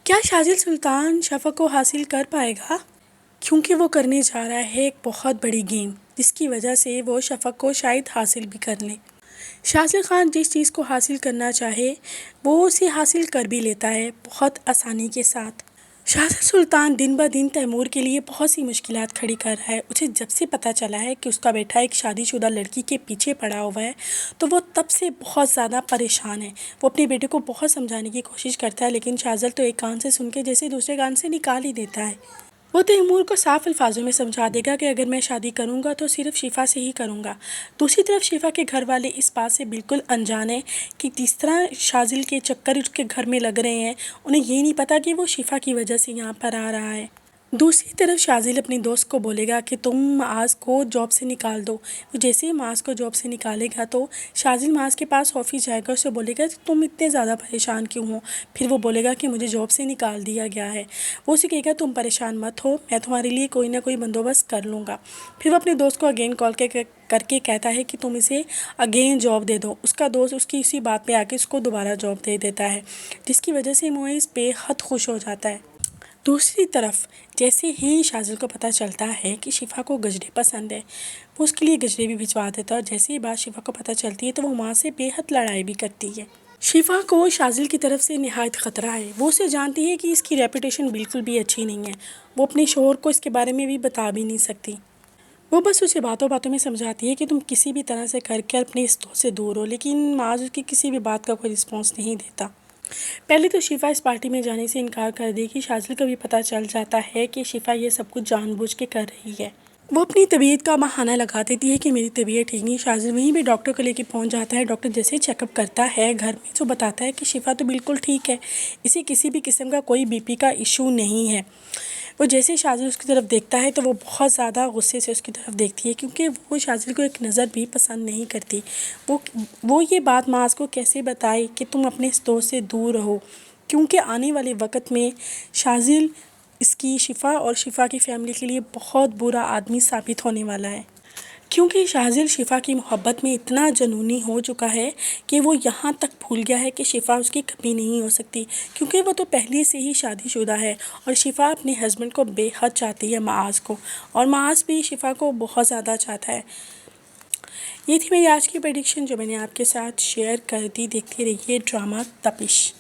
کیا شاذل سلطان شفق کو حاصل کر پائے گا؟ کیونکہ وہ کرنے جا رہا ہے ایک بہت بڑی گیم، جس کی وجہ سے وہ شفق کو شاید حاصل بھی کر لے۔ شاذل خان جس چیز کو حاصل کرنا چاہے وہ اسے حاصل کر بھی لیتا ہے بہت آسانی کے ساتھ۔ شاذل سلطان دن بہ دن تیمور کے لیے بہت سی مشکلات کھڑی کر رہا ہے۔ اسے جب سے پتہ چلا ہے کہ اس کا بیٹا ایک شادی شدہ لڑکی کے پیچھے پڑا ہوا ہے تو وہ تب سے بہت زیادہ پریشان ہے۔ وہ اپنے بیٹے کو بہت سمجھانے کی کوشش کرتا ہے، لیکن شاذل تو ایک کان سے سن کے جیسے دوسرے کان سے نکال ہی دیتا ہے۔ وہ تیمور کو صاف الفاظوں میں سمجھا دے گا کہ اگر میں شادی کروں گا تو صرف شفا سے ہی کروں گا۔ دوسری طرف شفا کے گھر والے اس بات سے بالکل انجان ہیں کہ جس طرح شاذل کے چکر اس کے گھر میں لگ رہے ہیں، انہیں یہ نہیں پتا کہ وہ شفا کی وجہ سے یہاں پر آ رہا ہے۔ دوسری طرف شاذل اپنی دوست کو بولے گا کہ تم معاذ کو جاب سے نکال دو۔ وہ جیسے ہی معاذ کو جاب سے نکالے گا تو شاذل معاذ کے پاس آفس جائے گا، اسے بولے گا کہ تم اتنے زیادہ پریشان کیوں ہو؟ پھر وہ بولے گا کہ مجھے جاب سے نکال دیا گیا ہے۔ وہ اسے کہے گا تم پریشان مت ہو، میں تمہارے لیے کوئی نہ کوئی بندوبست کر لوں گا۔ پھر وہ اپنے دوست کو اگین کال کر کے کہتا ہے کہ تم اسے اگین جاب دے دو۔ اس کا دوست اس کی اسی بات پہ آ کے اس کو دوبارہ جاب دے دیتا ہے، جس کی وجہ سے معیز بے حد خوش ہو جاتا ہے۔ دوسری طرف جیسے ہی شاذل کو پتہ چلتا ہے کہ شفا کو گجرے پسند ہے، وہ اس کے لیے گجرے بھی بھجوا دیتا ہے، اور جیسے ہی بات شفا کو پتہ چلتی ہے تو وہ ماں سے بے حد لڑائی بھی کرتی ہے۔ شفا کو شاذل کی طرف سے نہایت خطرہ ہے۔ وہ اسے جانتی ہے کہ اس کی ریپوٹیشن بالکل بھی اچھی نہیں ہے۔ وہ اپنے شوہر کو اس کے بارے میں بھی بتا بھی نہیں سکتی۔ وہ بس اسے باتوں باتوں میں سمجھاتی ہے کہ تم کسی بھی طرح سے کر کے اپنے اس دوست سے دور ہو، لیکن معاذ اس کی کسی بھی بات کا کوئی رسپانس نہیں دیتا۔ پہلے تو شفا اس پارٹی میں جانے سے انکار کر دے گی۔ شاذل کو بھی پتہ چل جاتا ہے کہ شفا یہ سب کچھ جان بوجھ کے کر رہی ہے۔ وہ اپنی طبیعت کا بہانہ لگا دیتی ہے کہ میری طبیعت ٹھیک نہیں۔ شاذل وہیں بھی ڈاکٹر کو لے کے پہنچ جاتا ہے۔ ڈاکٹر جیسے چیک اپ کرتا ہے گھر میں تو بتاتا ہے کہ شفا تو بالکل ٹھیک ہے، اسے کسی بھی قسم کا کوئی بی پی کا ایشو نہیں ہے۔ وہ جیسے شاذل اس کی طرف دیکھتا ہے تو وہ بہت زیادہ غصے سے اس کی طرف دیکھتی ہے، کیونکہ وہ شاذل کو ایک نظر بھی پسند نہیں کرتی۔ وہ یہ بات معاذ کو کیسے بتائے کہ تم اپنے اس دوست سے دور رہو، کیونکہ آنے والے وقت میں شاذل اس کی شفا اور شفا کی فیملی کے لیے بہت برا آدمی ثابت ہونے والا ہے۔ کیونکہ شاذل شفا کی محبت میں اتنا جنونی ہو چکا ہے کہ وہ یہاں تک بھول گیا ہے کہ شفا اس کی کبھی نہیں ہو سکتی، کیونکہ وہ تو پہلے سے ہی شادی شدہ ہے، اور شفا اپنے ہسبینڈ کو بے حد چاہتی ہے، معاذ کو، اور معاذ بھی شفا کو بہت زیادہ چاہتا ہے۔ یہ تھی میری آج کی پریڈکشن جو میں نے آپ کے ساتھ شیئر کر دی۔ دیکھتے رہیے ڈرامہ تپش۔